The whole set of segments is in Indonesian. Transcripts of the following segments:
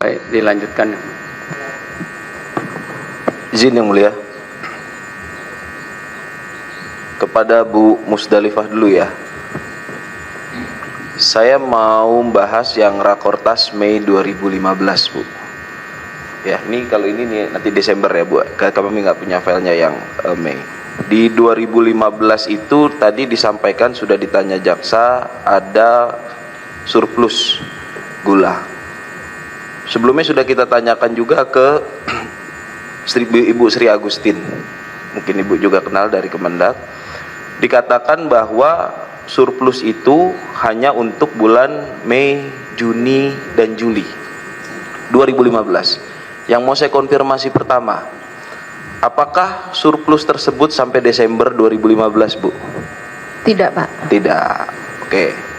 Baik, dilanjutkan. Izin yang mulia, kepada Bu Musdalifah dulu ya. Saya mau bahas yang Rakortas Mei 2015, Bu. Ya, ini kalau ini nih, nanti Desember ya, Bu. Kami nggak punya filenya yang Mei. Di 2015 itu tadi disampaikan, sudah ditanya jaksa, ada surplus gula. Sebelumnya sudah kita tanyakan juga ke Ibu Sri Agustin, mungkin Ibu juga kenal dari Kemendak. Dikatakan bahwa surplus itu hanya untuk bulan Mei, Juni, dan Juli 2015. Yang mau saya konfirmasi pertama, apakah surplus tersebut sampai Desember 2015, Bu? Tidak, Pak. Tidak. Oke.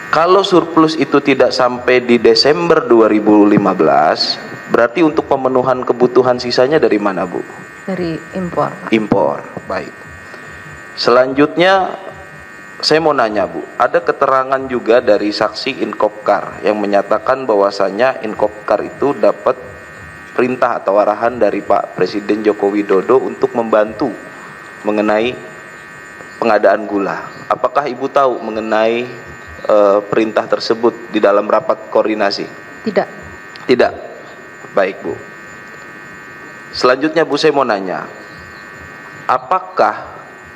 Kalau surplus itu tidak sampai di Desember 2015, berarti untuk pemenuhan kebutuhan sisanya dari mana, Bu? Dari impor, Pak. Impor. Baik. Selanjutnya saya mau nanya, Bu, ada keterangan juga dari saksi Inkopkar yang menyatakan bahwasanya Inkopkar itu dapat perintah atau arahan dari Pak Presiden Joko Widodo untuk membantu mengenai pengadaan gula. Apakah Ibu tahu mengenai perintah tersebut di dalam rapat koordinasi? Tidak. Tidak. Baik, Bu. Selanjutnya, Bu, saya mau nanya, apakah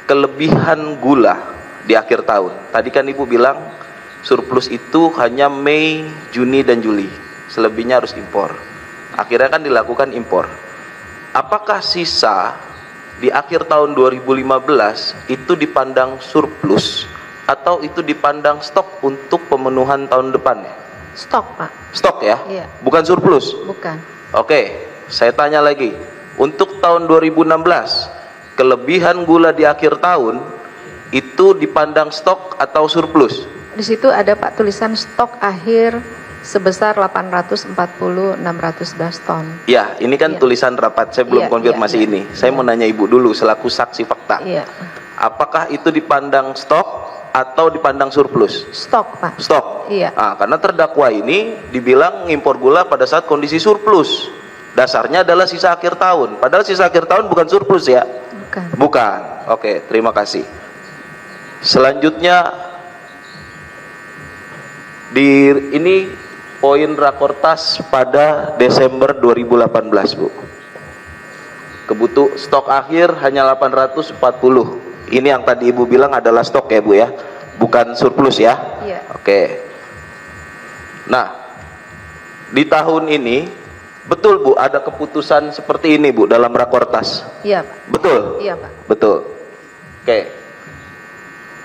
kelebihan gula di akhir tahun, tadi kan Ibu bilang surplus itu hanya Mei, Juni, dan Juli, selebihnya harus impor. Akhirnya kan dilakukan impor. Apakah sisa di akhir tahun 2015 itu dipandang surplus atau itu dipandang stok untuk pemenuhan tahun depannya? Stok, Pak. Stok ya? Iya. Bukan surplus? Bukan. Oke, saya tanya lagi. Untuk tahun 2016, kelebihan gula di akhir tahun itu dipandang stok atau surplus? Di situ ada, Pak, tulisan stok akhir sebesar 840.611 ton. Ya, ini kan tulisan rapat, saya belum konfirmasi ini. Saya mau nanya Ibu dulu selaku saksi fakta. Iya. Apakah itu dipandang stok atau dipandang surplus? Stok, Pak. Stok. Iya. Karena terdakwa ini dibilang impor gula pada saat kondisi surplus. Dasarnya adalah sisa akhir tahun. Padahal sisa akhir tahun bukan surplus ya? Bukan. Bukan. Oke, terima kasih. Selanjutnya ini poin Rakortas pada Desember 2018, Bu. Kebutuhan stok akhir hanya 840. Ini yang tadi Ibu bilang adalah stok ya, Bu ya, bukan surplus ya. Iya. Oke. Nah, di tahun ini betul, Bu, ada keputusan seperti ini, Bu, dalam Rakortas. Iya, Pak. Betul. Iya, Pak. Betul. Oke.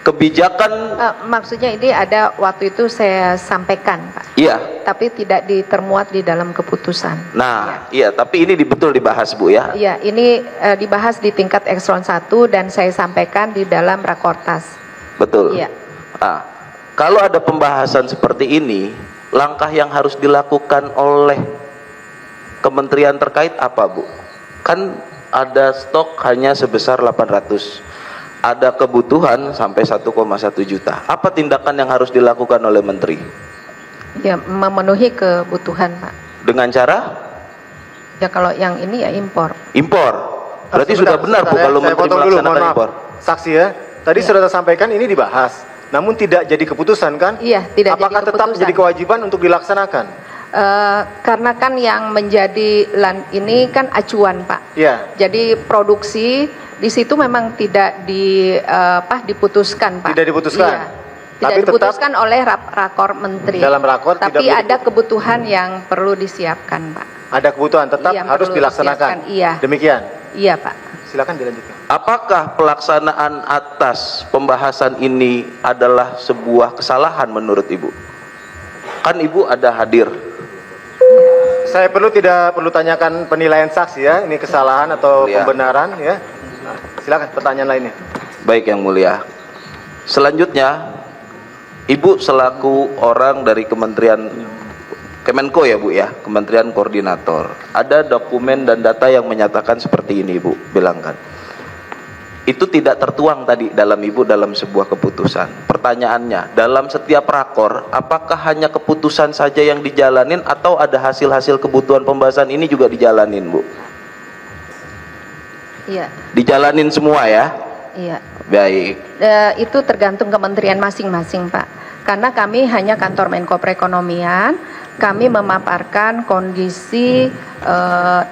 Kebijakan. Maksudnya ini ada waktu itu saya sampaikan, Pak. Iya. Tapi tidak termuat di dalam keputusan. Nah, iya, tapi ini betul dibahas, Bu ya. Iya, ini dibahas di tingkat ekselon 1 dan saya sampaikan di dalam Rakortas. Betul. Iya. Kalau ada pembahasan seperti ini, langkah yang harus dilakukan oleh kementerian terkait apa, Bu? Kan ada stok hanya sebesar 800. Ada kebutuhan sampai 1,1 juta. Apa tindakan yang harus dilakukan oleh menteri? Ya, memenuhi kebutuhan, Pak. Dengan cara? Ya, kalau yang ini ya impor. Impor. Berarti sudah benar, Bu, kalau menteri melaksanakan impor. Saksi ya, tadi sudah sampaikan ini dibahas, namun tidak jadi keputusan kan? Iya, tidak Apakah jadi keputusan. tetap menjadi kewajiban untuk dilaksanakan? Karena kan yang menjadi ini kan acuan, Pak. Iya. Jadi produksi di situ memang tidak diputuskan, Pak. Tidak diputuskan. Iya. Tidak Tapi diputuskan oleh rakor menteri. Dalam rakor tapi tidak ada kebutuhan yang perlu disiapkan, Pak. Ada kebutuhan tetap Iya, harus perlu dilaksanakan. disiapkan, iya. Demikian. Iya, Pak. Silakan dilanjutkan. Apakah pelaksanaan atas pembahasan ini adalah sebuah kesalahan menurut Ibu? Kan Ibu ada hadir. Saya tidak perlu tanyakan penilaian saksi ya, ini kesalahan atau pembenaran ya. Silakan pertanyaan lainnya. Baik, yang mulia. Selanjutnya, Ibu selaku orang dari Kementerian Kemenko ya, Bu ya, Kementerian Koordinator. Ada dokumen dan data yang menyatakan seperti ini, Bu, bilangkan. Itu tidak tertuang tadi dalam Ibu dalam sebuah keputusan. Pertanyaannya, dalam setiap rakor, apakah hanya keputusan saja yang dijalanin atau ada hasil-hasil kebutuhan pembahasan ini juga dijalanin, Bu? Iya. Dijalanin semua ya? Iya. Baik. Itu tergantung kementerian masing-masing, Pak. Karena kami hanya kantor Menko Perekonomian, kami memaparkan kondisi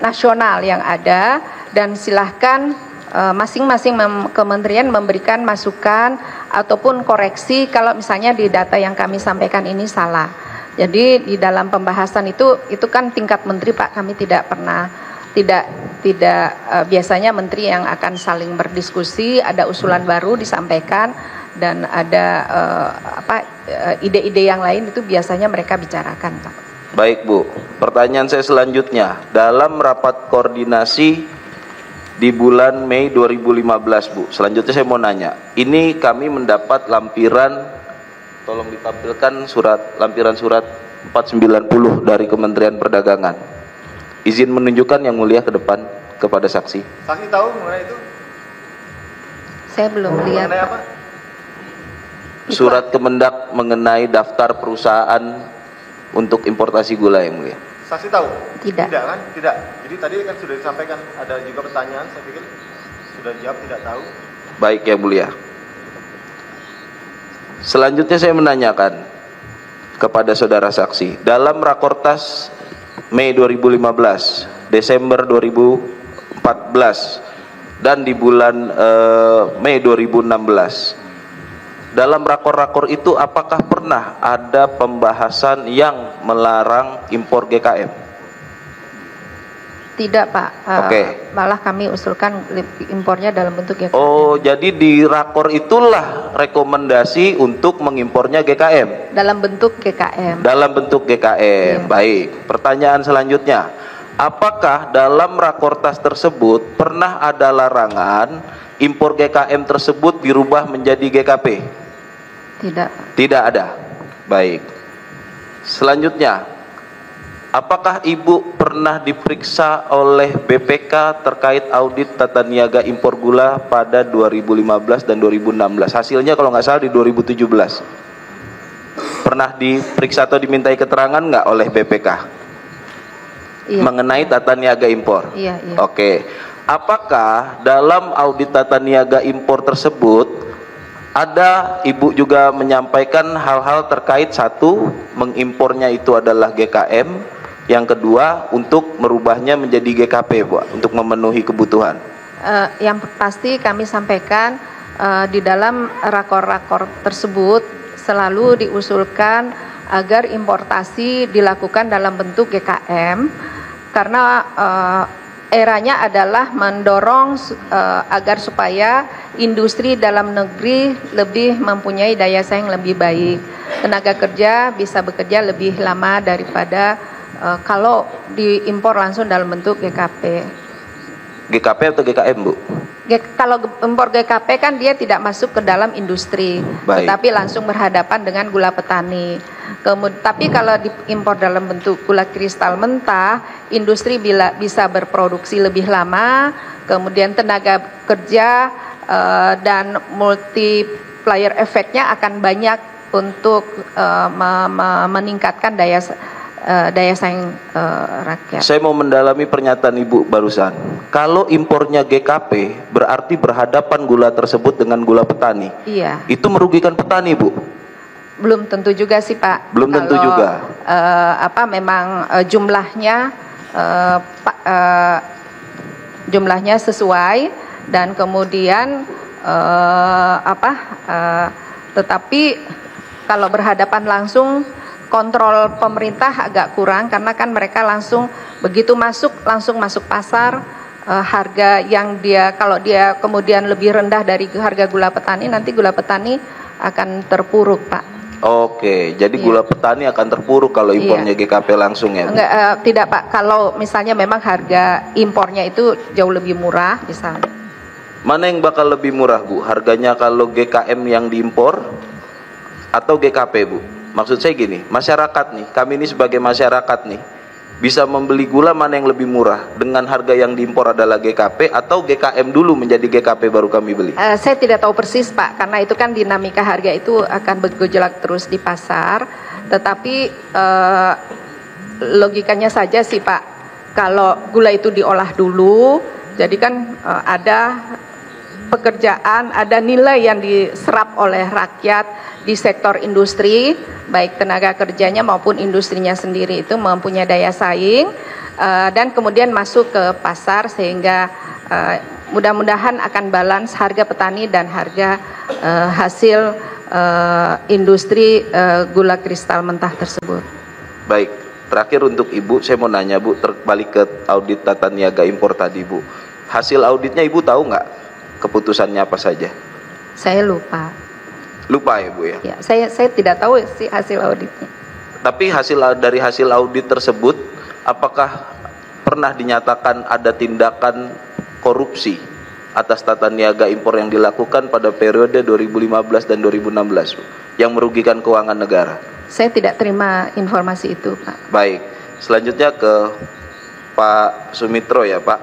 nasional yang ada dan silahkan masing-masing kementerian memberikan masukan ataupun koreksi kalau misalnya di data yang kami sampaikan ini salah. Jadi di dalam pembahasan itu kan tingkat menteri, Pak, kami tidak pernah biasanya menteri yang akan saling berdiskusi, ada usulan baru disampaikan dan ada ide-ide yang lain itu biasanya mereka bicarakan, Pak. Baik, Bu. Pertanyaan saya selanjutnya, dalam rapat koordinasi di bulan Mei 2015, Bu. Selanjutnya saya mau nanya, ini kami mendapat lampiran, tolong ditampilkan lampiran surat 490 dari Kementerian Perdagangan. Izin menunjukkan yang mulia ke depan kepada saksi. Saksi tahu mengenai itu? Saya belum lihat. Mengenai apa? Surat Kemendak mengenai daftar perusahaan untuk importasi gula yang mulia. Saksi tahu? Tidak. Tidak kan? Tidak. Jadi tadi kan sudah disampaikan, ada juga pertanyaan, saya pikir sudah jawab tidak tahu. Baik yang mulia. Selanjutnya saya menanyakan kepada saudara saksi, dalam Rakortas Mei 2015, Desember 2014, dan di bulan Mei 2016, dalam rakor-rakor itu apakah pernah ada pembahasan yang melarang impor GKM? Tidak, Pak. Oke. Malah kami usulkan impornya dalam bentuk GKM. Oh, jadi di rakor itulah rekomendasi untuk mengimpornya GKM. Dalam bentuk GKM. Dalam bentuk GKM. Iya. Baik. Pertanyaan selanjutnya, apakah dalam rakortas tersebut pernah ada larangan impor GKM tersebut dirubah menjadi GKP? Tidak. Tidak ada. Baik. Selanjutnya, apakah Ibu pernah diperiksa oleh BPK terkait audit tata niaga impor gula pada 2015 dan 2016? Hasilnya kalau nggak salah di 2017. Pernah diperiksa atau dimintai keterangan nggak oleh BPK? Iya. Mengenai tata niaga impor? Iya, iya. Oke. Apakah dalam audit tata niaga impor tersebut ada Ibu juga menyampaikan hal-hal terkait, satu, mengimpornya itu adalah GKM, yang kedua untuk merubahnya menjadi GKP, Bu, untuk memenuhi kebutuhan? Yang pasti kami sampaikan di dalam rakor-rakor tersebut selalu diusulkan agar importasi dilakukan dalam bentuk GKM karena eranya adalah mendorong agar supaya industri dalam negeri lebih mempunyai daya saing lebih baik. Tenaga kerja bisa bekerja lebih lama daripada kalau diimpor langsung dalam bentuk GKP. GKP atau GKM, Bu? Kalau impor GKP kan dia tidak masuk ke dalam industri, Baik. tetapi langsung berhadapan dengan gula petani. Tapi kalau diimpor dalam bentuk gula kristal mentah, industri bisa berproduksi lebih lama, kemudian tenaga kerja dan multiplier efeknya akan banyak untuk meningkatkan daya saing rakyat. Saya mau mendalami pernyataan Ibu barusan. Kalau impornya GKP berarti berhadapan gula tersebut dengan gula petani. Iya. Itu merugikan petani, Bu? Belum tentu juga sih, Pak. Belum tentu juga. Memang jumlahnya jumlahnya sesuai dan kemudian tetapi kalau berhadapan langsung kontrol pemerintah agak kurang karena kan mereka langsung begitu langsung masuk pasar, harga yang kalau dia kemudian lebih rendah dari harga gula petani, nanti gula petani akan terpuruk, Pak. Oke, jadi Iya. gula petani akan terpuruk kalau impornya Iya. GKP langsung ya, Bu? Enggak, tidak, Pak. Kalau misalnya memang harga impornya itu jauh lebih murah misalnya. Mana yang bakal lebih murah, Bu? Harganya kalau GKM yang diimpor atau GKP, Bu? Maksud saya gini, masyarakat nih, kami ini sebagai masyarakat nih, bisa membeli gula mana yang lebih murah, dengan harga yang diimpor adalah GKP atau GKM dulu menjadi GKP baru kami beli? Saya tidak tahu persis Pak, karena itu kan dinamika harga itu akan bergejolak terus di pasar. Tetapi logikanya saja sih Pak, kalau gula itu diolah dulu, jadi kan ada pekerjaan, ada nilai yang diserap oleh rakyat di sektor industri, baik tenaga kerjanya maupun industrinya sendiri itu mempunyai daya saing, dan kemudian masuk ke pasar sehingga mudah-mudahan akan balance harga petani dan harga hasil industri gula kristal mentah tersebut. Baik, terakhir untuk Ibu, saya mau nanya Bu, balik ke audit tata niaga impor tadi Bu. Hasil auditnya Ibu tahu nggak keputusannya apa saja? Saya lupa. Lupa ya Bu ya? Ya, saya tidak tahu sih hasil auditnya. Tapi dari hasil audit tersebut, apakah pernah dinyatakan ada tindakan korupsi atas tata niaga impor yang dilakukan pada periode 2015 dan 2016 Bu, yang merugikan keuangan negara? Saya tidak terima informasi itu Pak. Baik, selanjutnya ke Pak Sumitro ya Pak.